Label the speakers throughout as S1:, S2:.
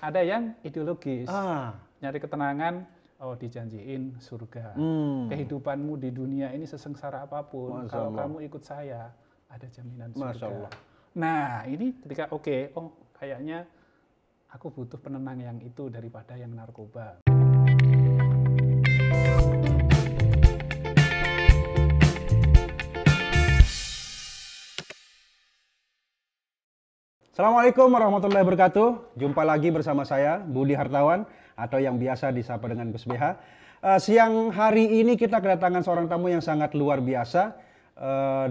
S1: ada yang ideologis.
S2: Ah.
S1: Nyari ketenangan, oh dijanjiin surga. Kehidupanmu di dunia ini sesengsara apapun,
S2: Masya
S1: kalau
S2: Allah.
S1: kamu ikut saya, ada jaminan
S2: Masya
S1: surga.
S2: Allah.
S1: Nah, ini ketika oh kayaknya aku butuh penenang yang itu daripada yang narkoba.
S2: Assalamualaikum warahmatullahi wabarakatuh. Jumpa lagi bersama saya, Budi Hartawan, atau yang biasa disapa dengan Gus BH. Siang hari ini kita kedatangan seorang tamu yang sangat luar biasa,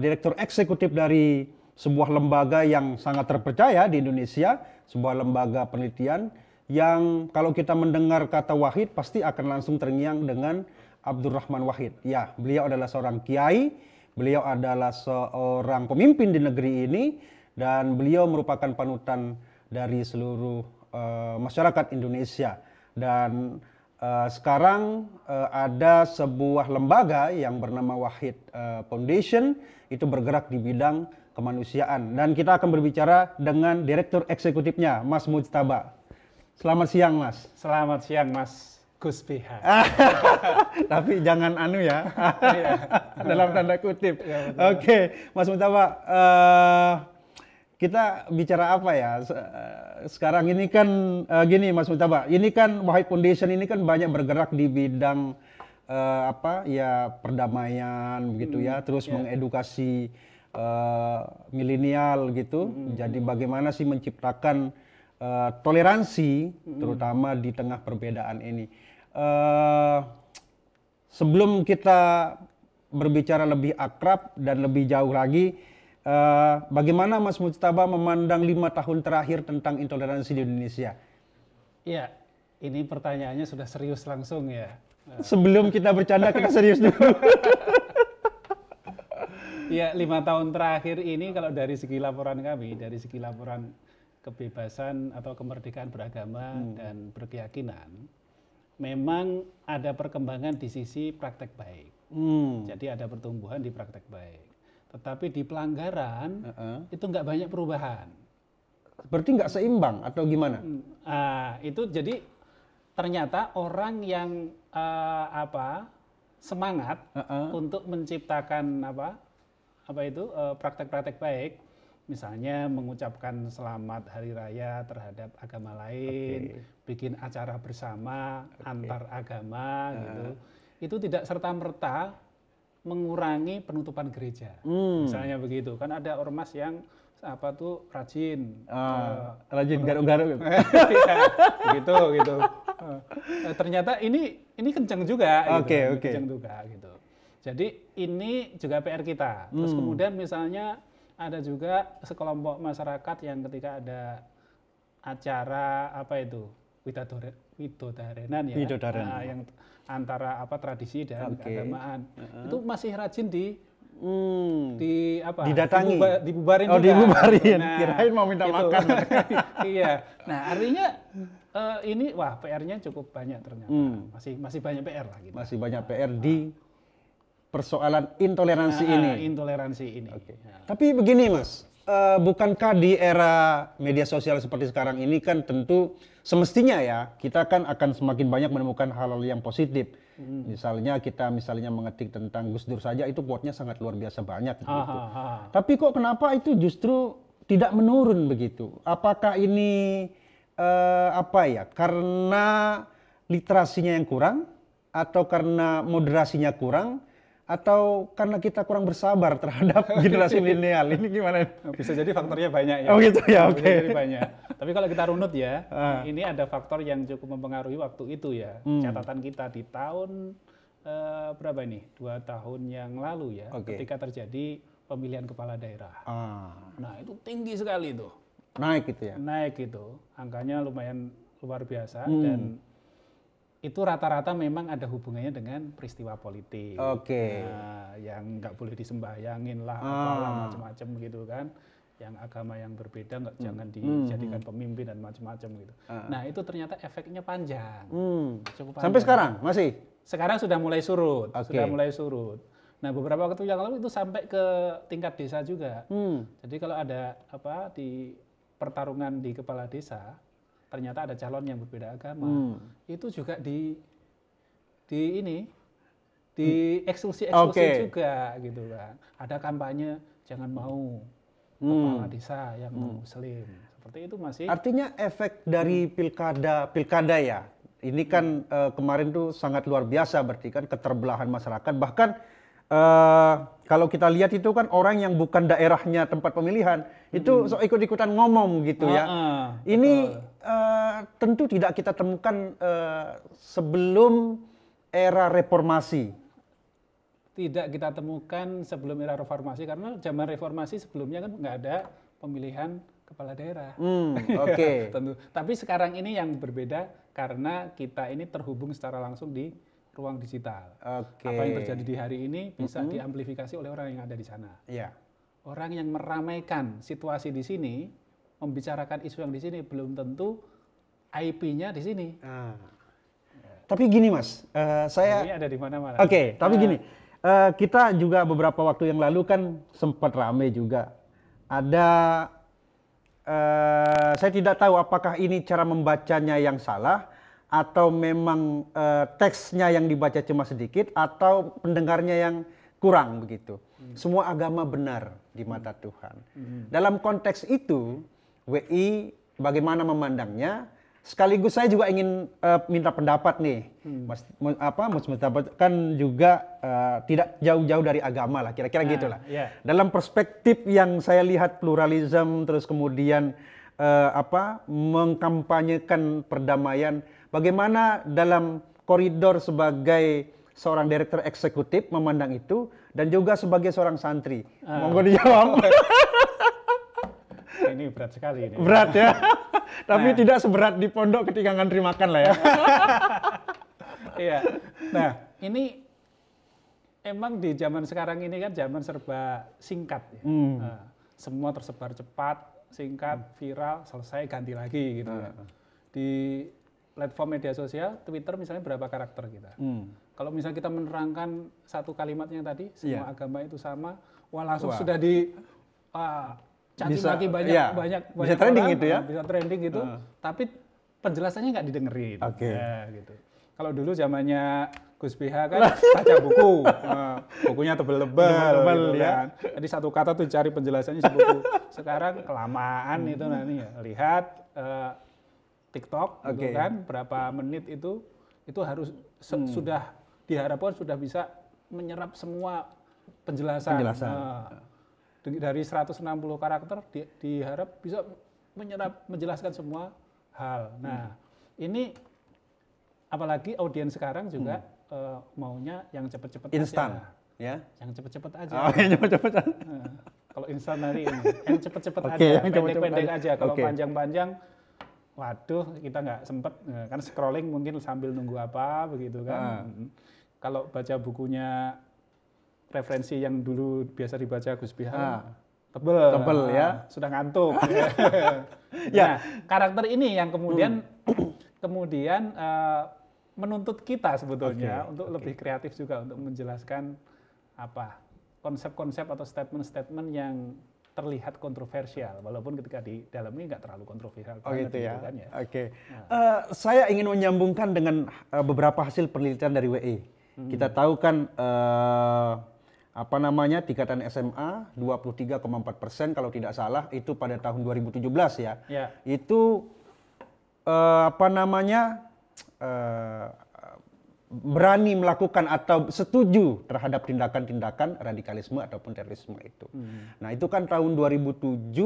S2: Direktur Eksekutif dari sebuah lembaga yang sangat terpercaya di Indonesia, sebuah lembaga penelitian yang kalau kita mendengar kata Wahid pasti akan langsung terngiang dengan Abdurrahman Wahid. Ya, beliau adalah seorang kiai, beliau adalah seorang pemimpin di negeri ini, dan beliau merupakan panutan dari seluruh masyarakat Indonesia. Dan sekarang ada sebuah lembaga yang bernama Wahid Foundation, itu bergerak di bidang kemanusiaan. Dan kita akan berbicara dengan Direktur Eksekutifnya, Mas Mujtaba. Selamat siang, Mas.
S1: Selamat siang, Mas Gus BH.
S2: Tapi jangan anu ya, dalam tanda kutip.
S1: Ya,
S2: Oke, Mas Mujtaba. Kita bicara apa ya? Sekarang ini kan gini Mas Mujtaba, ini kan Wahid Foundation ini kan banyak bergerak di bidang perdamaian begitu ya, terus mengedukasi milenial gitu. Jadi bagaimana sih menciptakan toleransi terutama di tengah perbedaan ini. Sebelum kita berbicara lebih akrab dan lebih jauh lagi, bagaimana Mas Mujtaba memandang 5 tahun terakhir tentang intoleransi di Indonesia?
S1: Iya, ini pertanyaannya sudah serius langsung ya.
S2: Sebelum kita bercanda, kita serius dulu.
S1: Iya, 5 tahun terakhir ini kalau dari segi laporan kami, dari segi laporan kebebasan atau kemerdekaan beragama dan berkeyakinan, memang ada perkembangan di sisi praktek baik. Jadi ada pertumbuhan di praktek baik. Tetapi di pelanggaran itu nggak banyak perubahan.
S2: Berarti nggak seimbang atau gimana?
S1: Itu jadi ternyata orang yang semangat untuk menciptakan praktek-praktek baik, misalnya mengucapkan selamat hari raya terhadap agama lain, bikin acara bersama antar agama gitu, itu tidak serta-merta mengurangi penutupan gereja, misalnya begitu. Kan ada ormas yang rajin,
S2: rajin garuk-garuk,
S1: gitu. Ternyata ini kencang juga, kencang juga gitu. Jadi ini juga PR kita. Terus kemudian misalnya ada juga sekelompok masyarakat yang ketika ada acara widodarenan ya, yang antara tradisi dan keagamaan, itu masih rajin
S2: didatangi,
S1: dibubarin juga.
S2: Dibubarin. Kirain mau minta makan.
S1: Iya. Nah, artinya ini PR-nya cukup banyak ternyata. Masih banyak PR lah gitu.
S2: Masih banyak PR di persoalan intoleransi ini.
S1: Intoleransi ini.
S2: Ya. Tapi begini Mas, bukankah di era media sosial seperti sekarang ini kan tentu semestinya ya kita kan akan semakin banyak menemukan hal-hal yang positif. Misalnya kita mengetik tentang Gus Dur saja itu quote-nya sangat luar biasa banyak gitu. Tapi kok kenapa itu justru tidak menurun begitu? Apakah ini karena literasinya yang kurang, atau karena moderasinya kurang, atau karena kita kurang bersabar terhadap generasi milenial? Ini gimana?
S1: Bisa jadi faktornya banyak ya.
S2: Oh gitu ya, oke.
S1: Bisa jadi banyak. Tapi kalau kita runut ya, ini ada faktor yang cukup mempengaruhi waktu itu ya. Catatan kita di tahun berapa ini? 2 tahun yang lalu ya, ketika terjadi pemilihan kepala daerah. Nah itu tinggi sekali itu.
S2: Naik gitu ya?
S1: Naik itu. Angkanya lumayan luar biasa dan itu rata-rata memang ada hubungannya dengan peristiwa politik. Yang nggak boleh disembayangin lah, apalah macam-macam gitu kan. Yang agama yang berbeda jangan dijadikan pemimpin dan macam-macam gitu. Nah itu ternyata efeknya panjang, cukup panjang.
S2: Sampai sekarang masih?
S1: Sekarang sudah mulai surut, Nah beberapa waktu yang lalu itu sampai ke tingkat desa juga. Jadi kalau ada di pertarungan di kepala desa, ternyata ada calon yang berbeda agama, itu juga dieksklusi juga gitu kan. Ada kampanye jangan mau kepala desa yang Muslim. Seperti itu masih.
S2: Artinya efek dari pilkada ya. Ini kan kemarin tuh sangat luar biasa, berarti kan keterbelahan masyarakat. Bahkan kalau kita lihat itu kan orang yang bukan daerahnya tempat pemilihan itu ikut-ikutan ngomong gitu ya. Ini tentu tidak kita temukan sebelum era reformasi.
S1: Tidak kita temukan sebelum era reformasi, karena zaman reformasi sebelumnya kan nggak ada pemilihan kepala daerah. Tentu. Tapi sekarang ini yang berbeda karena kita ini terhubung secara langsung di ruang digital. Apa yang terjadi di hari ini bisa diamplifikasi oleh orang yang ada di sana. Orang yang meramaikan situasi di sini, membicarakan isu yang di sini, belum tentu IP-nya di sini.
S2: Tapi gini Mas, saya
S1: ini ada di mana-mana.
S2: Tapi gini, kita juga beberapa waktu yang lalu kan sempat ramai juga. Ada, saya tidak tahu apakah ini cara membacanya yang salah, atau memang teksnya yang dibaca cuma sedikit, atau pendengarnya yang kurang begitu. Semua agama benar di mata Tuhan. Dalam konteks itu, WI bagaimana memandangnya? Sekaligus saya juga ingin minta pendapat nih, Mas Mustafa kan juga tidak jauh-jauh dari agama lah, kira-kira gitulah. Dalam perspektif yang saya lihat pluralisme, terus kemudian mengkampanyekan perdamaian, bagaimana dalam koridor sebagai seorang direktur eksekutif memandang itu, dan juga sebagai seorang santri. Monggo dijawab.
S1: Ini berat sekali ini.
S2: Berat ya. Tapi tidak seberat di pondok ketika ngantri makan lah ya.
S1: Iya. Nah, ini emang di zaman sekarang ini kan zaman serba singkat ya. Semua tersebar cepat, singkat, viral, selesai, ganti lagi gitu ya. Di platform media sosial, Twitter misalnya berapa karakter kita. Kalau misalnya kita menerangkan satu kalimatnya tadi, semua agama itu sama, langsung sudah di caci maki banyak
S2: bisa trending
S1: orang,
S2: gitu ya.
S1: Bisa trending gitu, tapi penjelasannya nggak didengerin. Gitu. Kalau dulu zamannya Gus BH kan baca buku, bukunya tebel-tebel gitu kan. Jadi satu kata tuh cari penjelasannya sebuku. Sekarang kelamaan itu nanti ya. Lihat TikTok gitu kan, berapa menit itu harus sudah diharapkan sudah bisa menyerap semua penjelasan. Dari 160 karakter diharap bisa menjelaskan semua hal. Nah, ini apalagi audiens sekarang juga maunya yang cepat-cepat
S2: instan,
S1: ya. Yang cepat-cepat aja.
S2: Yang cepat-cepat.
S1: Kalau instan hari ini, yang cepat-cepat aja, pendek-pendek aja. Kalau panjang-panjang, waduh, kita nggak sempet. Kan scrolling mungkin sambil nunggu apa begitu kan. Kalau baca bukunya referensi yang dulu biasa dibaca Gus BH, tebel ya, sudah ngantuk. Nah, karakter ini yang kemudian menuntut kita sebetulnya untuk lebih kreatif juga untuk menjelaskan konsep-konsep atau statement-statement yang terlihat kontroversial, walaupun ketika di dalam ini nggak terlalu kontroversial.
S2: Gitu ya. Kan, ya. Saya ingin menyambungkan dengan beberapa hasil penelitian dari WI. Kita tahu kan tingkatan SMA 23,4% kalau tidak salah itu pada tahun 2017 ya. Itu berani melakukan atau setuju terhadap tindakan-tindakan radikalisme ataupun terorisme itu. Nah, itu kan tahun 2017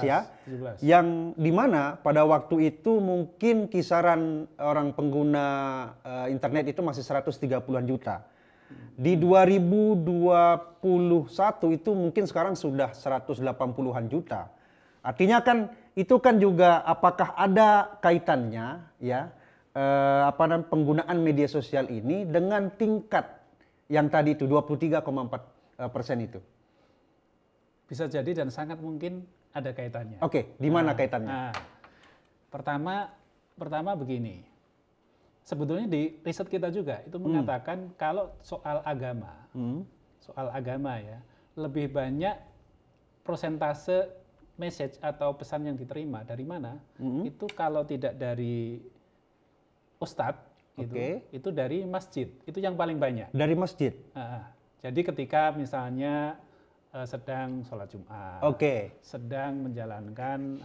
S2: ya. 17. Yang dimana pada waktu itu mungkin kisaran orang pengguna internet itu masih 130-an juta. Di 2021 itu mungkin sekarang sudah 180-an juta. Artinya kan itu kan juga apakah ada kaitannya ya penggunaan media sosial ini dengan tingkat yang tadi itu 23,4% itu.
S1: Bisa jadi dan sangat mungkin ada kaitannya.
S2: Di mana kaitannya?
S1: Pertama begini. Sebetulnya di riset kita juga itu mengatakan kalau soal agama ya, lebih banyak prosentase message atau pesan yang diterima dari mana, itu kalau tidak dari ustadz, itu dari masjid, itu yang paling banyak.
S2: Dari masjid?
S1: Jadi ketika misalnya sedang sholat Jumat, sedang menjalankan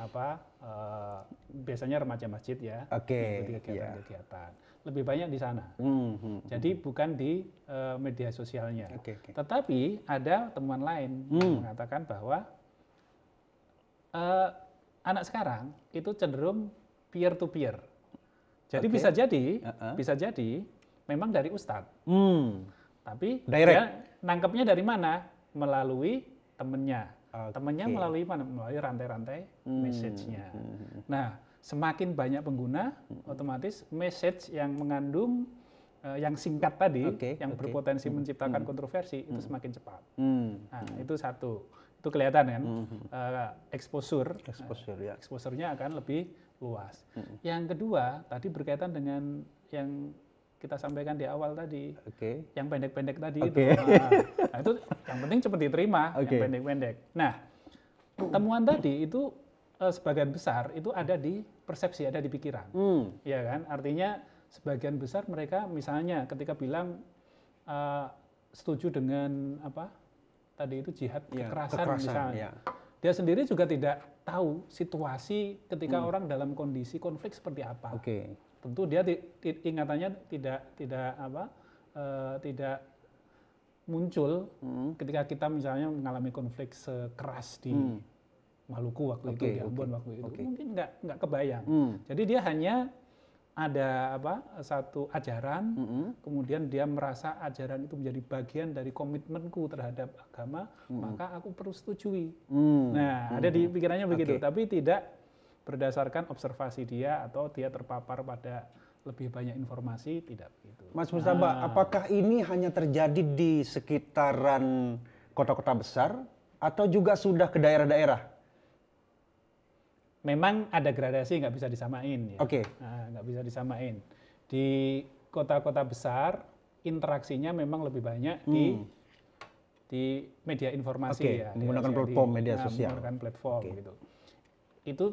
S1: biasanya remaja masjid ya, mengikuti kegiatan-kegiatan, lebih banyak di sana. Jadi bukan di media sosialnya. Tetapi ada temuan lain yang mengatakan bahwa anak sekarang itu cenderung peer to peer. Jadi bisa jadi memang dari ustadz, tapi dia nangkepnya dari mana? Melalui temennya. Temennya melalui mana? Melalui rantai-rantai message-nya. Nah, semakin banyak pengguna, otomatis message yang mengandung yang singkat tadi, yang berpotensi menciptakan kontroversi itu semakin cepat. Nah, itu satu. Itu kelihatan kan, exposure-nya akan lebih luas. Yang kedua, tadi berkaitan dengan yang kita sampaikan di awal tadi, yang pendek-pendek tadi itu. Nah, itu yang penting cepat diterima, yang pendek-pendek. Nah, temuan tadi itu sebagian besar itu ada di persepsi, ada di pikiran, ya kan? Artinya sebagian besar mereka misalnya ketika bilang setuju dengan tadi itu jihad kekerasan misalnya. Dia sendiri juga tidak tahu situasi ketika orang dalam kondisi konflik seperti apa. Tentu dia ingatannya tidak muncul ketika kita misalnya mengalami konflik sekeras di Maluku waktu itu, di Ambon waktu itu, mungkin nggak kebayang. Jadi dia hanya ada satu ajaran, kemudian dia merasa ajaran itu menjadi bagian dari komitmenku terhadap agama, maka aku perlu setujui. Nah, ada di pikirannya begitu, tapi tidak berdasarkan observasi dia atau dia terpapar pada lebih banyak informasi, tidak begitu.
S2: Mas Mujtaba, apakah ini hanya terjadi di sekitaran kota-kota besar atau juga sudah ke daerah-daerah?
S1: Memang ada gradasi, nggak bisa disamain. Ya. Nggak bisa disamain. Di kota-kota besar, interaksinya memang lebih banyak di media informasi. Ya,
S2: menggunakan platform media sosial.
S1: Menggunakan platform gitu. Itu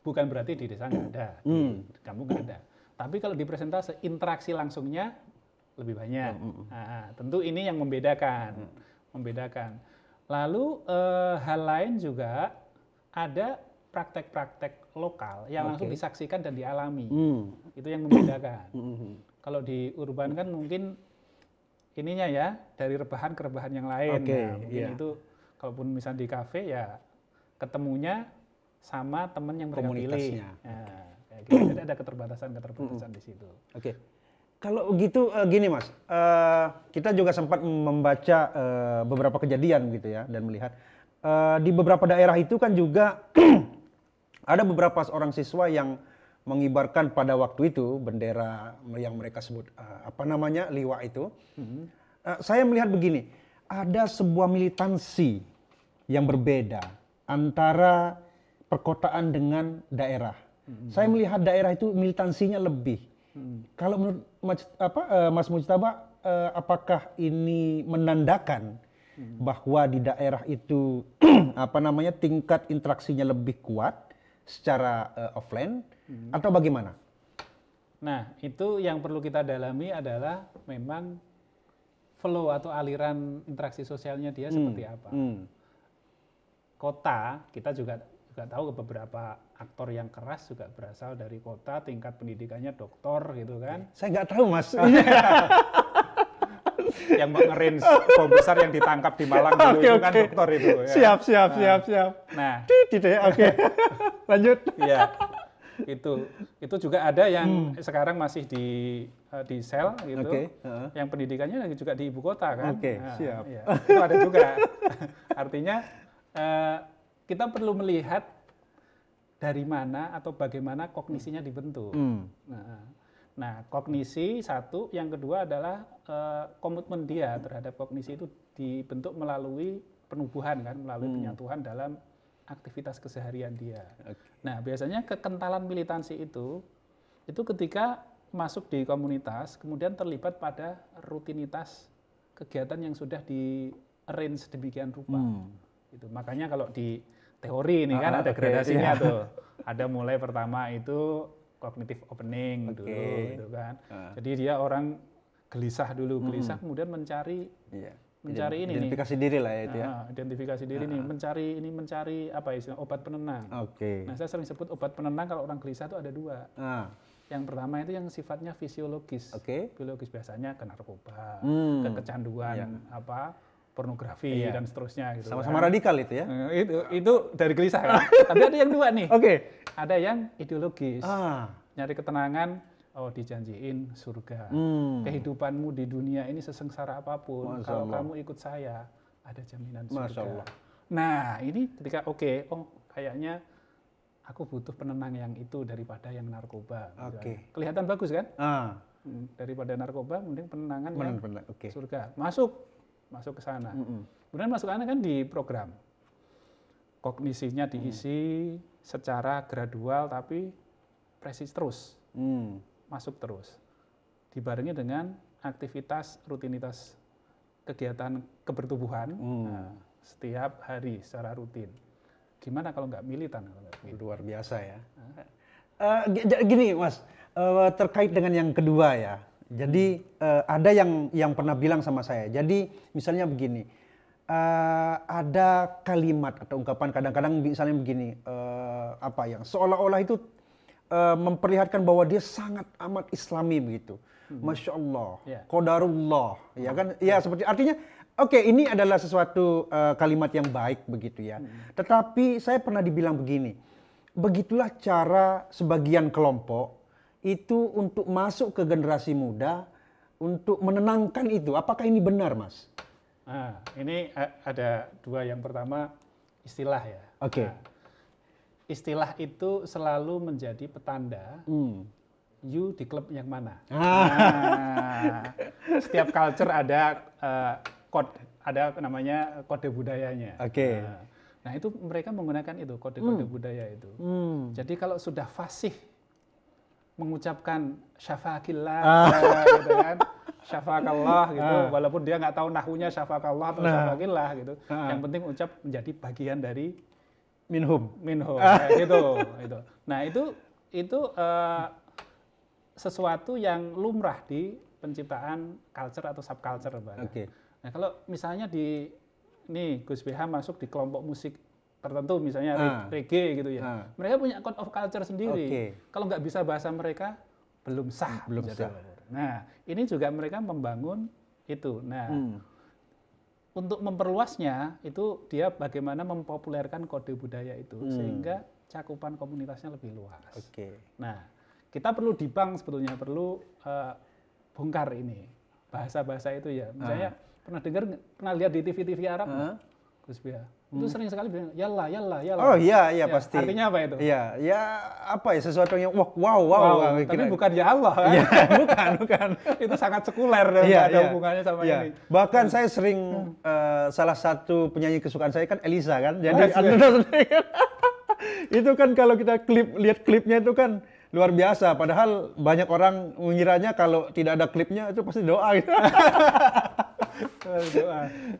S1: bukan berarti di desa nggak ada, di kampung nggak ada. Tapi kalau di persentase, interaksi langsungnya lebih banyak. Tentu ini yang membedakan. Lalu hal lain juga ada praktek-praktek lokal yang langsung disaksikan dan dialami. Itu yang membedakan. Kalau di urban kan mungkin ininya ya, dari rebahan ke rebahan yang lain. Mungkin itu, kalaupun misalnya di kafe ya ketemunya sama teman yang mereka pilih. Jadi ada keterbatasan di situ.
S2: Kalau gitu gini Mas, kita juga sempat membaca beberapa kejadian gitu ya, dan melihat di beberapa daerah itu kan juga ada beberapa orang siswa yang mengibarkan pada waktu itu bendera yang mereka sebut liwa itu. Saya melihat begini, ada sebuah militansi yang berbeda antara perkotaan dengan daerah. Saya melihat daerah itu militansinya lebih. Kalau menurut Mas Mujtaba, apakah ini menandakan bahwa di daerah itu tingkat interaksinya lebih kuat secara offline atau bagaimana?
S1: Nah, itu yang perlu kita dalami adalah memang flow atau aliran interaksi sosialnya dia seperti apa. Kota, kita juga tahu beberapa aktor yang keras juga berasal dari kota, tingkat pendidikannya doktor gitu kan.
S2: Saya nggak tahu Mas.
S1: Yang mengerin bom besar yang ditangkap di Malang dulu itu kan doktor itu.
S2: Ya. Siap. Nah, lanjut.
S1: Iya, itu juga ada yang sekarang masih di sel gitu, yang pendidikannya juga di ibu kota kan.
S2: Siap.
S1: Ya, itu ada juga. Artinya kita perlu melihat dari mana atau bagaimana kognisinya dibentuk. Nah, kognisi satu, yang kedua adalah komitmen dia terhadap kognisi itu dibentuk melalui penubuhan kan, melalui penyatuan dalam aktivitas keseharian dia. Nah, biasanya kekentalan militansi itu ketika masuk di komunitas, kemudian terlibat pada rutinitas kegiatan yang sudah di-arrange demikian rupa. Gitu. Makanya kalau di teori ini kan ada gradasinya tuh. Ada mulai pertama itu cognitive opening dulu gitu kan. Jadi dia orang gelisah dulu, kemudian mencari ini
S2: identifikasi diri lah ya itu ya.
S1: Identifikasi diri nih, mencari apa istilah obat penenang. Nah, saya sering sebut obat penenang kalau orang gelisah itu ada 2. Yang pertama itu yang sifatnya fisiologis. Biologis biasanya ke narkoba, ke kecanduan pornografi dan seterusnya gitu.
S2: Sama-sama radikal itu ya.
S1: Itu dari gelisah kan. Tapi ada yang 2 nih. Ada yang ideologis. Nyari ketenangan, dijanjiin surga. Kehidupanmu di dunia ini sesengsara apapun, kalau kamu ikut saya, ada jaminan surga. Nah, ini ketika kayaknya aku butuh penenang yang itu daripada yang narkoba. Kelihatan bagus kan? Daripada narkoba, mending penenangan yang surga. Masuk ke sana. Kemudian masuk ke sana kan di program. Kognisinya diisi secara gradual tapi presis terus. Masuk terus. Dibarengi dengan aktivitas rutinitas kegiatan kebertubuhan setiap hari secara rutin. Gimana kalau nggak militan?
S2: Luar biasa ya. Gini Mas, terkait dengan yang kedua ya. Jadi ada yang pernah bilang sama saya. Jadi misalnya begini, ada kalimat atau ungkapan kadang-kadang misalnya begini, yang seolah-olah itu memperlihatkan bahwa dia sangat amat Islami begitu. Masya Allah, qadarullah, ya kan? Ya seperti artinya, ini adalah sesuatu kalimat yang baik begitu ya. Tetapi saya pernah dibilang begini, begitulah cara sebagian kelompok itu untuk masuk ke generasi muda untuk menenangkan itu. Apakah ini benar, Mas?
S1: Ini ada 2. Yang pertama istilah ya. Istilah itu selalu menjadi petanda you di klub yang mana. Setiap culture ada namanya kode budayanya. Nah, itu mereka menggunakan itu kode-kode budaya itu. Jadi kalau sudah fasih mengucapkan syafaqillah gitu kan, syafaqallah gitu, walaupun dia nggak tahu nahwunya syafaqallah atau syafaqillah gitu. Yang penting ucap menjadi bagian dari minhum gitu. Nah, itu sesuatu yang lumrah di penciptaan culture atau subculture, Mbak. Nah, kalau misalnya Gus BH masuk di kelompok musik tertentu, misalnya reggae gitu ya. Mereka punya code of culture sendiri. Kalau nggak bisa bahasa mereka, belum sah. Nah, ini juga mereka membangun itu. Nah, untuk memperluasnya, itu dia bagaimana mempopulerkan kode budaya itu, sehingga cakupan komunitasnya lebih luas. Nah, kita perlu sebetulnya, perlu bongkar ini, bahasa-bahasa itu ya. Misalnya, pernah lihat di TV-TV Arab, Gus BH? Itu sering sekali bilang, yallah.
S2: Oh iya pasti.
S1: Artinya apa itu?
S2: Sesuatu yang wow.
S1: Tapi bukan ya Allah kan?
S2: Bukan.
S1: Itu sangat sekuler dan nggak ada hubungannya sama ini.
S2: Bahkan saya sering, salah satu penyanyi kesukaan saya kan Elisa kan. Jadi itu kan kalau kita lihat klipnya itu kan luar biasa. Padahal banyak orang mengiranya kalau tidak ada klipnya itu pasti doa gitu.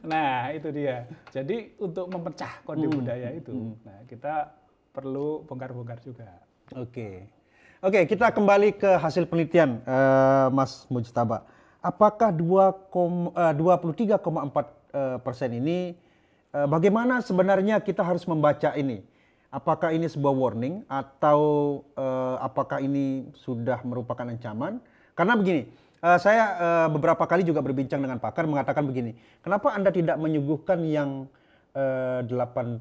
S1: Nah, itu dia. Jadi untuk memecah kode budaya itu, nah kita perlu bongkar-bongkar juga.
S2: Oke, kita kembali ke hasil penelitian, Mas Mujtaba. Apakah 23,4% ini, bagaimana sebenarnya kita harus membaca ini? Apakah ini sebuah warning atau apakah ini sudah merupakan ancaman? Karena begini. Saya beberapa kali juga berbincang dengan pakar mengatakan begini, kenapa Anda tidak menyuguhkan yang 80%?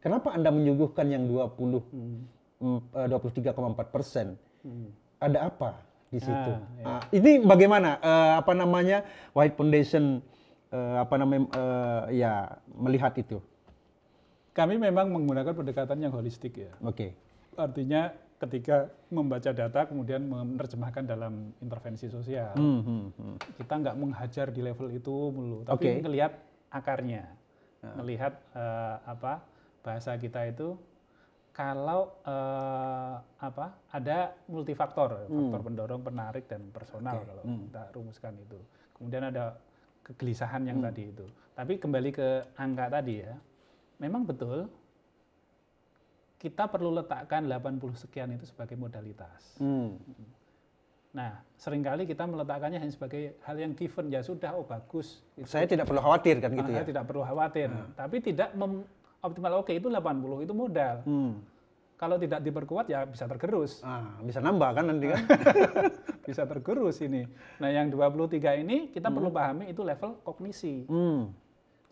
S2: Kenapa Anda menyuguhkan yang 23,4%? Ada apa di situ? Ini bagaimana White Foundation melihat itu?
S1: Kami memang menggunakan pendekatan yang holistik ya. Artinya ketika membaca data kemudian menerjemahkan dalam intervensi sosial. Kita nggak menghajar di level itu mulu, tapi ngelihat akarnya. Melihat bahasa kita itu kalau ada multifaktor, faktor pendorong, penarik dan personal kalau kita rumuskan itu. Kemudian ada kegelisahan yang tadi itu. Tapi kembali ke angka tadi ya. memang betul kita perlu letakkan 80 sekian itu sebagai modalitas. Nah, seringkali kita meletakkannya hanya sebagai hal yang given, ya sudah, oh bagus.
S2: Saya tidak perlu khawatir kan gitu ya?
S1: Saya tidak perlu khawatir, tapi tidak optimal, oke itu 80, itu modal. Kalau tidak diperkuat ya bisa tergerus.
S2: Bisa nambah kan nanti kan?
S1: Bisa tergerus ini. Nah yang 23 ini kita perlu pahami itu level kognisi.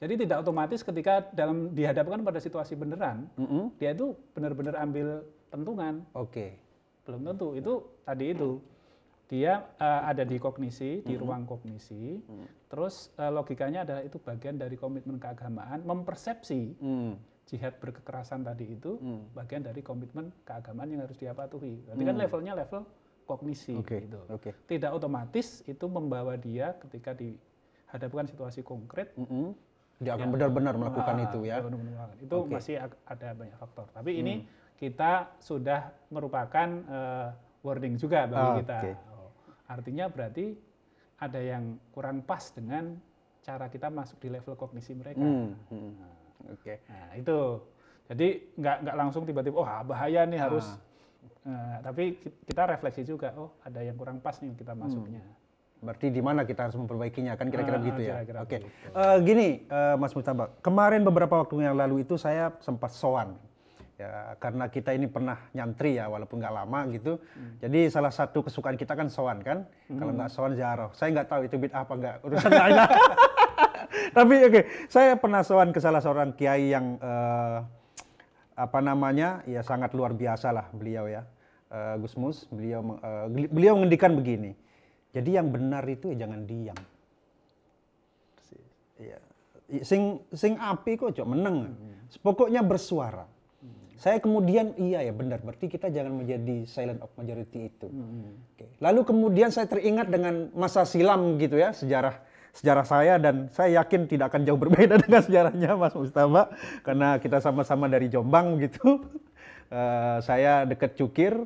S1: Jadi tidak otomatis ketika dihadapkan pada situasi beneran, dia itu benar-benar ambil pentungan. Belum tentu, itu tadi itu. Dia ada di kognisi, di ruang kognisi, terus logikanya adalah itu bagian dari komitmen keagamaan, mempersepsi jihad berkekerasan tadi itu bagian dari komitmen keagamaan yang harus dia patuhi. Berarti kan levelnya level kognisi. Gitu. Tidak otomatis itu membawa dia ketika dihadapkan situasi konkret,
S2: dia akan benar-benar melakukan itu ya.
S1: Itu masih ada banyak faktor. Tapi ini kita sudah merupakan warning juga bagi kita. Artinya berarti ada yang kurang pas dengan cara kita masuk di level kognisi mereka. Nah itu, jadi nggak langsung tiba-tiba, oh bahaya nih harus. Tapi kita refleksi juga, oh ada yang kurang pas nih kita masuknya.
S2: Berarti di mana kita harus memperbaikinya, kan kira-kira begitu ya? Gini Mas Mujtaba, kemarin beberapa waktu yang lalu itu saya sempat sowan. Ya, karena kita ini pernah nyantri ya, walaupun nggak lama gitu. Jadi salah satu kesukaan kita kan sowan kan. Kalau nggak sowan ziarah. Saya nggak tahu itu bid'ah apa nggak, urusan lain. Tapi saya pernah sowan ke salah seorang kiai yang ya sangat luar biasa lah beliau ya. Gus Mus, beliau mengendikan begini. Jadi yang benar itu ya jangan diam. Ya. Sing api kok cok meneng. Pokoknya bersuara. Saya kemudian iya ya benar, berarti kita jangan menjadi silent of majority itu. Lalu kemudian saya teringat dengan masa silam gitu ya, sejarah saya, dan saya yakin tidak akan jauh berbeda dengan sejarahnya Mas Mujtaba karena kita sama-sama dari Jombang gitu. Saya dekat Cukir,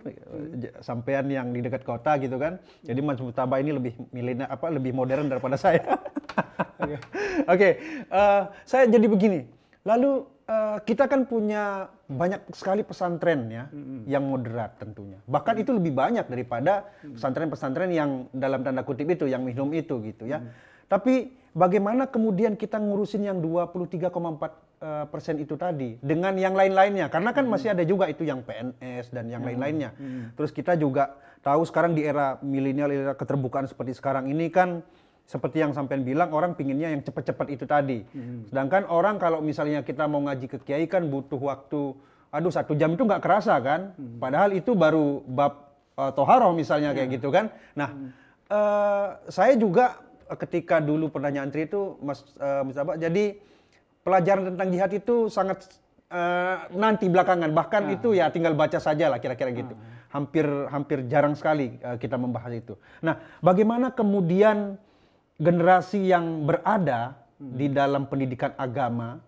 S2: sampean yang di dekat kota gitu kan. Jadi Mas Mujtaba ini lebih milenial lebih modern daripada saya. Saya jadi begini. Lalu kita kan punya banyak sekali pesantren ya yang moderat tentunya. Bahkan itu lebih banyak daripada pesantren-pesantren yang dalam tanda kutip itu yang minum itu gitu ya. Tapi bagaimana kemudian kita ngurusin yang 23,4% itu tadi dengan yang lain-lainnya? Karena kan masih ada juga itu yang PNS dan yang lain-lainnya. Terus kita juga tahu sekarang di era milenial, era keterbukaan seperti sekarang ini kan seperti yang sampean bilang, orang pinginnya yang cepat-cepat itu tadi. Sedangkan orang kalau misalnya kita mau ngaji ke kiai kan butuh waktu, 1 jam itu nggak kerasa kan. Padahal itu baru bab toharoh misalnya kayak gitu kan. Nah, saya juga ketika dulu pernah nyantri itu Mas Mujtaba, jadi pelajaran tentang jihad itu sangat nanti belakangan. Bahkan itu ya tinggal baca saja lah kira-kira gitu. Hampir jarang sekali kita membahas itu. Nah, bagaimana kemudian generasi yang berada di dalam pendidikan agama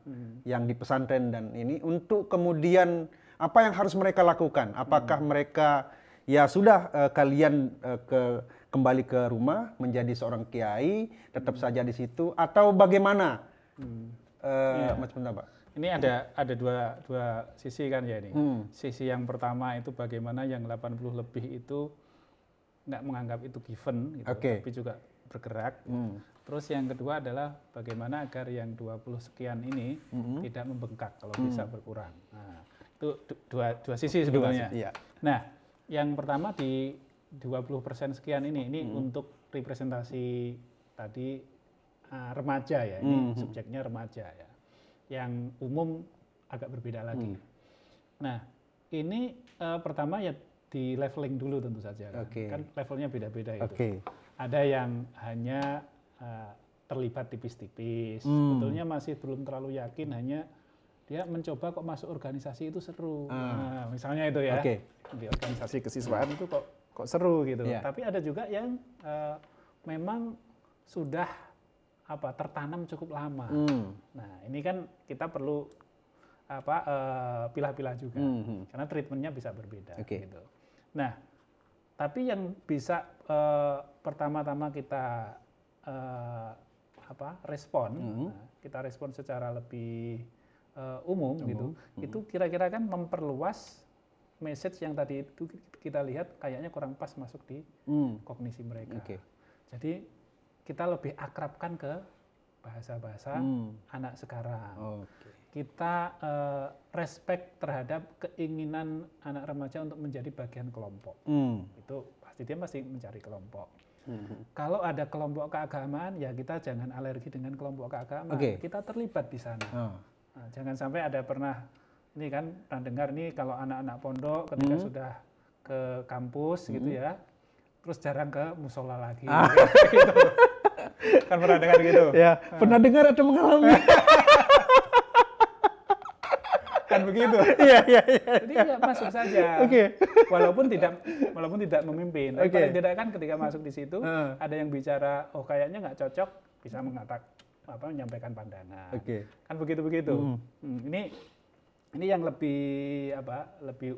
S2: yang di pesantren dan ini untuk kemudian apa yang harus mereka lakukan? Apakah mereka ya sudah kalian kembali ke rumah menjadi seorang kiai tetap saja di situ atau bagaimana? Mas Mujtaba.
S1: Ini ada dua sisi kan ya ini. Sisi yang pertama itu bagaimana yang 80 lebih itu nggak menganggap itu given gitu, tapi juga bergerak. Terus yang kedua adalah bagaimana agar yang 20 sekian ini tidak membengkak kalau bisa berkurang. Nah, itu dua sisi sebetulnya. Nah, yang pertama di 20% sekian ini untuk representasi tadi remaja ya, ini subjeknya remaja ya. Yang umum agak berbeda lagi. Nah, ini pertama ya di leveling dulu tentu saja kan levelnya beda-beda itu. Ada yang hanya terlibat tipis-tipis, sebetulnya masih belum terlalu yakin, hanya dia mencoba kok masuk organisasi itu seru. Nah, misalnya itu ya, di organisasi kesiswaan itu kok seru gitu. Tapi ada juga yang memang sudah tertanam cukup lama. Nah, ini kan kita perlu pilah-pilah juga, karena treatmentnya bisa berbeda. Gitu. Nah, tapi yang bisa pertama-tama kita respon, kita respon secara lebih umum gitu, itu kira-kira kan memperluas message yang tadi itu kita lihat kayaknya kurang pas masuk di kognisi mereka. Jadi kita lebih akrabkan ke bahasa-bahasa anak sekarang. Kita respect terhadap keinginan anak remaja untuk menjadi bagian kelompok. Itu pasti dia masih mencari kelompok. Kalau ada kelompok keagamaan, ya kita jangan alergi dengan kelompok keagamaan. Kita terlibat di sana. Nah, jangan sampai ada pernah, ini kan pernah dengar nih kalau anak-anak pondok ketika sudah ke kampus gitu ya, terus jarang ke musola lagi. Gitu. Kan pernah dengar gitu?
S2: Ya, pernah dengar atau mengalami?
S1: Kan begitu.
S2: Iya.
S1: Jadi ya masuk saja. Walaupun tidak memimpin. Tapi paling tidak kan ketika masuk di situ ada yang bicara, oh kayaknya nggak cocok, bisa menyampaikan pandangan. Kan begitu. Ini yang lebih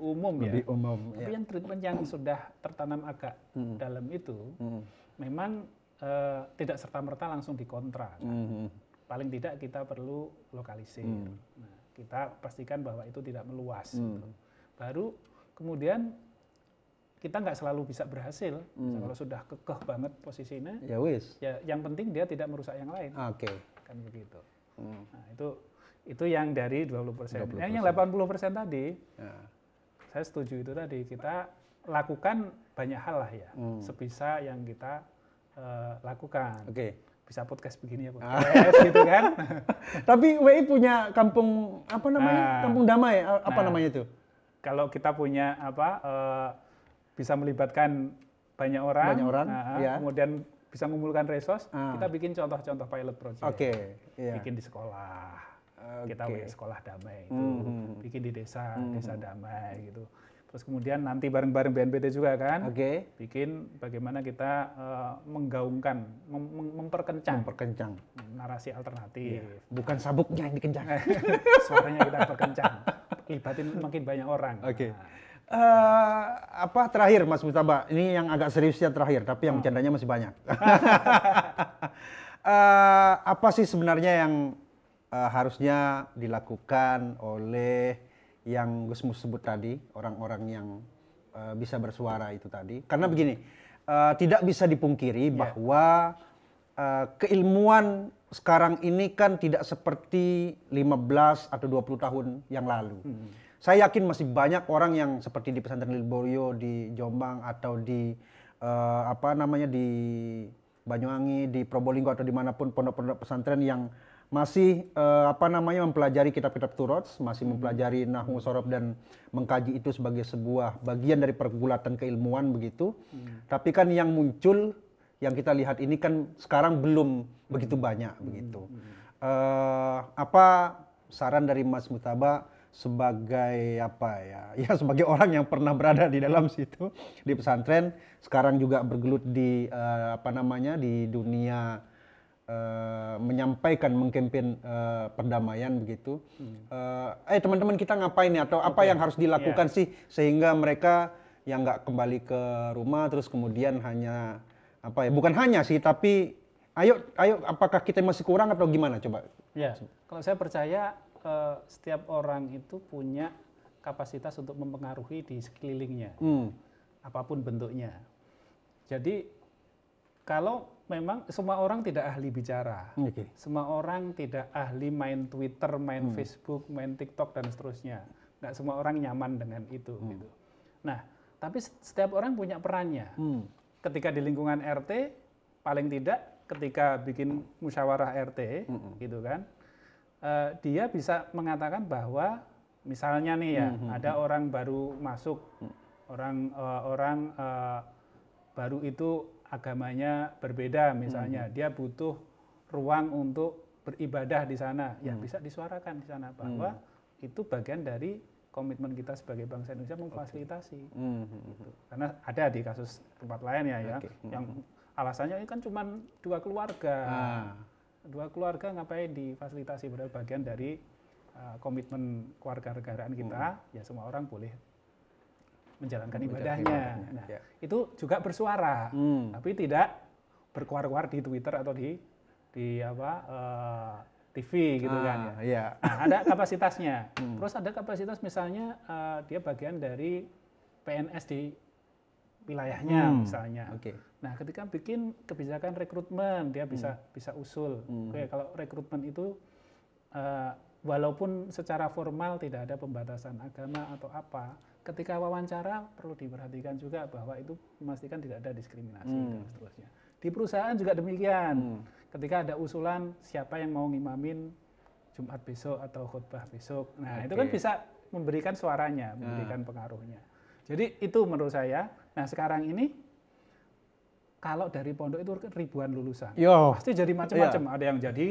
S1: umum ya.
S2: Lebih umum.
S1: Tapi yang treatment yang sudah tertanam agak dalam itu, memang tidak serta-merta langsung dikontra. Kan? Paling tidak kita perlu lokalisir. Nah, kita pastikan bahwa itu tidak meluas. Gitu. Baru kemudian kita nggak selalu bisa berhasil. Kalau sudah kekeh banget posisinya, ya yang penting dia tidak merusak yang lain. Kan begitu. Nah, itu yang dari 20%. Yang 80% tadi, saya setuju itu tadi. Kita lakukan banyak hal lah ya, sebisa yang kita lakukan. Bisa podcast begini ya, podcast gitu kan.
S2: Tapi WI punya kampung kampung damai namanya itu?
S1: Kalau kita punya bisa melibatkan banyak orang, kemudian bisa mengumpulkan resource, kita bikin contoh-contoh pilot project. Bikin di sekolah, kita punya sekolah damai itu, bikin di desa damai gitu. Terus kemudian nanti bareng-bareng BNPT juga kan, bikin bagaimana kita menggaungkan, memperkencang narasi alternatif.
S2: Bukan sabuknya yang dikencang.
S1: Suaranya kita perkencang, libatin makin banyak orang.
S2: Terakhir Mas Mutaba, ini yang agak seriusnya terakhir, tapi yang bercandanya masih banyak. Apa sih sebenarnya yang harusnya dilakukan oleh yang Gus Mus sebut tadi, orang-orang yang bisa bersuara itu tadi? Karena begini, tidak bisa dipungkiri bahwa keilmuan sekarang ini kan tidak seperti 15 atau 20 tahun yang lalu. Saya yakin masih banyak orang yang seperti di Pesantren Lilborio di Jombang atau di di Banyuwangi, di Probolinggo atau dimanapun pondok-pondok pesantren yang masih mempelajari kitab-kitab Turats, masih mempelajari nahwu sorof dan mengkaji itu sebagai sebuah bagian dari pergulatan keilmuan begitu. Tapi kan yang muncul, yang kita lihat ini kan sekarang belum begitu banyak begitu. Apa saran dari Mas Mutaba sebagai sebagai orang yang pernah berada di dalam situ di pesantren, sekarang juga bergelut di di dunia menyampaikan, mengkampen perdamaian begitu. Teman-teman kita ngapain nih, atau apa yang harus dilakukan sih sehingga mereka yang nggak kembali ke rumah terus kemudian hanya bukan hanya sih, tapi ayo apakah kita masih kurang atau gimana coba?
S1: Ya, kalau saya percaya setiap orang itu punya kapasitas untuk mempengaruhi di sekelilingnya, apapun bentuknya. Jadi kalau memang semua orang tidak ahli bicara, semua orang tidak ahli main Twitter, main Facebook, main TikTok dan seterusnya. Nggak semua orang nyaman dengan itu. Gitu. Nah, tapi setiap orang punya perannya. Ketika di lingkungan RT, paling tidak ketika bikin musyawarah RT, gitu kan, dia bisa mengatakan bahwa misalnya nih ya, ada orang baru masuk, orang baru itu agamanya berbeda misalnya, dia butuh ruang untuk beribadah di sana, ya bisa disuarakan di sana bahwa itu bagian dari komitmen kita sebagai bangsa Indonesia memfasilitasi. Gitu. Karena ada di kasus tempat lain ya, yang alasannya ini kan cuma dua keluarga ngapain difasilitasi, padahal bagian dari komitmen kewarganegaraan kita, ya semua orang boleh menjalankan ibadahnya. Nah, itu juga bersuara, tapi tidak berkuar-kuar di Twitter atau di TV gitu kan ya.
S2: Iya.
S1: Nah, ada kapasitasnya. Terus ada kapasitas misalnya dia bagian dari PNS di wilayahnya misalnya.
S2: Oke.
S1: Nah, ketika bikin kebijakan rekrutmen dia bisa usul. Oke, kalau rekrutmen itu walaupun secara formal tidak ada pembatasan agama atau apa, ketika wawancara perlu diperhatikan juga bahwa itu memastikan tidak ada diskriminasi dan seterusnya. Di perusahaan juga demikian. Ketika ada usulan siapa yang mau ngimamin Jumat besok atau khutbah besok, nah itu kan bisa memberikan suaranya, memberikan pengaruhnya. Jadi itu menurut saya. Nah sekarang ini kalau dari pondok itu ribuan lulusan, pasti jadi macam-macam. Ada yang jadi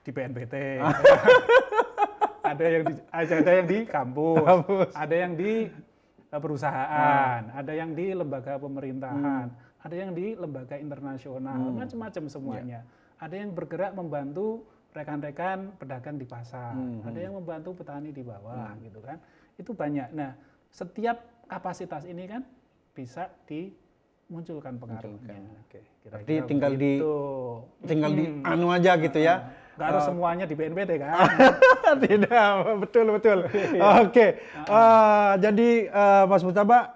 S1: di BNPT, ada yang di kampus, ada yang di perusahaan, ada yang di lembaga pemerintahan, ada yang di lembaga internasional, macam-macam semuanya. Ada yang bergerak membantu rekan-rekan pedagang di pasar, ada yang membantu petani di bawah, gitu kan. Itu banyak. Nah, setiap kapasitas ini kan bisa dimunculkan pengaruhnya.
S2: Berarti tinggal di anu aja gitu ya.
S1: Nggak harus semuanya di BNPT kan?
S2: Tidak, betul. Oke. Jadi Mas Mujtaba,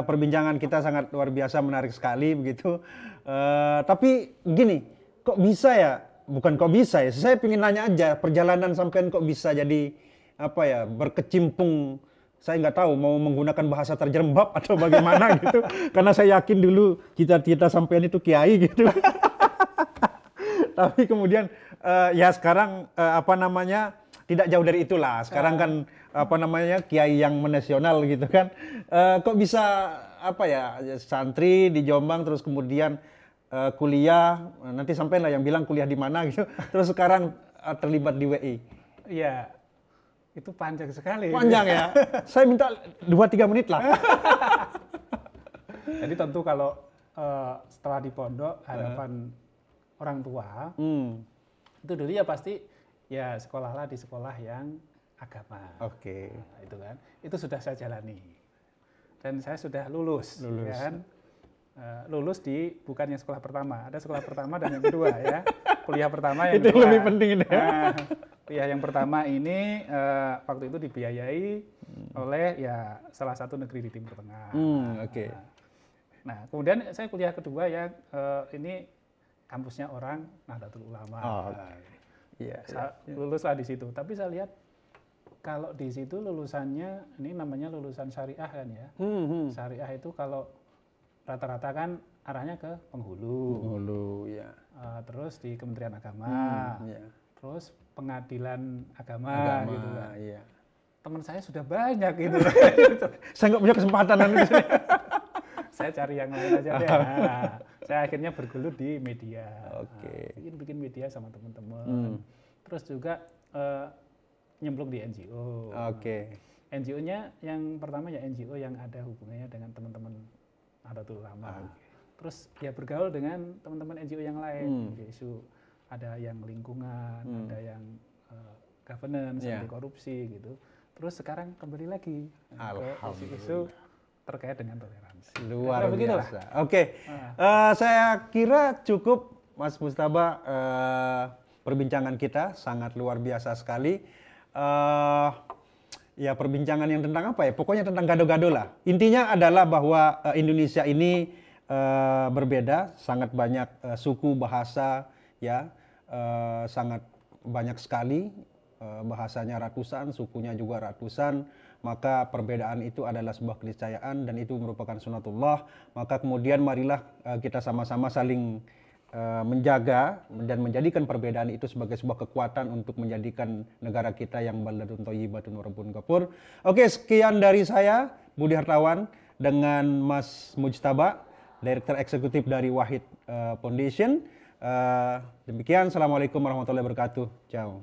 S2: perbincangan kita sangat luar biasa, menarik sekali begitu. Tapi gini, kok bisa ya? Bukan kok bisa ya? Saya ingin nanya aja, perjalanan sampean kok bisa jadi berkecimpung. Saya nggak tahu mau menggunakan bahasa terjerembab atau bagaimana gitu. Karena saya yakin dulu cita-cita sampean itu kiai gitu. Tapi kemudian sekarang tidak jauh dari itulah. Sekarang kan kiai yang menasional gitu kan. Kok bisa santri di Jombang terus kemudian kuliah, nanti sampai lah yang bilang kuliah di mana gitu. Terus sekarang terlibat di WI.
S1: Iya. Itu panjang sekali.
S2: Panjang ya. Saya minta 2-3 menit lah.
S1: Jadi tentu kalau setelah di pondok harapan orang tua itu dulu ya pasti ya sekolahlah di sekolah yang agama.
S2: Oke.
S1: Nah, itu kan itu sudah saya jalani dan saya sudah lulus. Kan lulus di bukan yang sekolah pertama, ada sekolah pertama dan yang kedua ya, kuliah pertama yang
S2: itu
S1: kedua.
S2: Lebih penting ini.
S1: Kuliah yang pertama ini waktu itu dibiayai oleh ya salah satu negeri di Timur Tengah.
S2: Oke.
S1: Nah kemudian saya kuliah kedua yang ini kampusnya orang Nahdlatul Ulama. Saya luluslah di situ. Tapi saya lihat kalau di situ lulusannya ini namanya lulusan syariah kan ya. Syariah itu kalau rata-rata kan arahnya ke penghulu. Ya. Terus di Kementerian Agama. Terus pengadilan agama gitu kan. Iya. Teman saya sudah banyak gitu.
S2: Saya nggak punya kesempatan nanti.
S1: Saya cari yang lain aja deh. Nah, saya akhirnya bergelut di media. Bikin media sama teman-teman. Terus juga nyemplung di NGO. NGO-nya yang pertama ya NGO yang ada hubungannya dengan teman-teman Nahdlatul Ulama. Terus ya bergaul dengan teman-teman NGO yang lain. Isu ada yang lingkungan, ada yang governance, anti korupsi gitu. Terus sekarang kembali lagi ke isu-isu terkait dengan toleransi.
S2: Luar biasa. Saya kira cukup Mas Mujtaba, perbincangan kita sangat luar biasa sekali. Ya perbincangan yang tentang apa ya? Pokoknya tentang gado-gado lah. Intinya adalah bahwa Indonesia ini berbeda, sangat banyak suku, bahasa, ya sangat banyak sekali. Bahasanya ratusan, sukunya juga ratusan. Maka perbedaan itu adalah sebuah keniscayaan dan itu merupakan sunatullah. Maka kemudian marilah kita sama-sama saling menjaga dan menjadikan perbedaan itu sebagai sebuah kekuatan untuk menjadikan negara kita yang baldatun thayyibatun wa rabbun ghafur. Oke, sekian dari saya Budi Hartawan dengan Mas Mujtaba, Direktur Eksekutif dari Wahid Foundation. Demikian, Assalamualaikum warahmatullahi wabarakatuh. Ciao.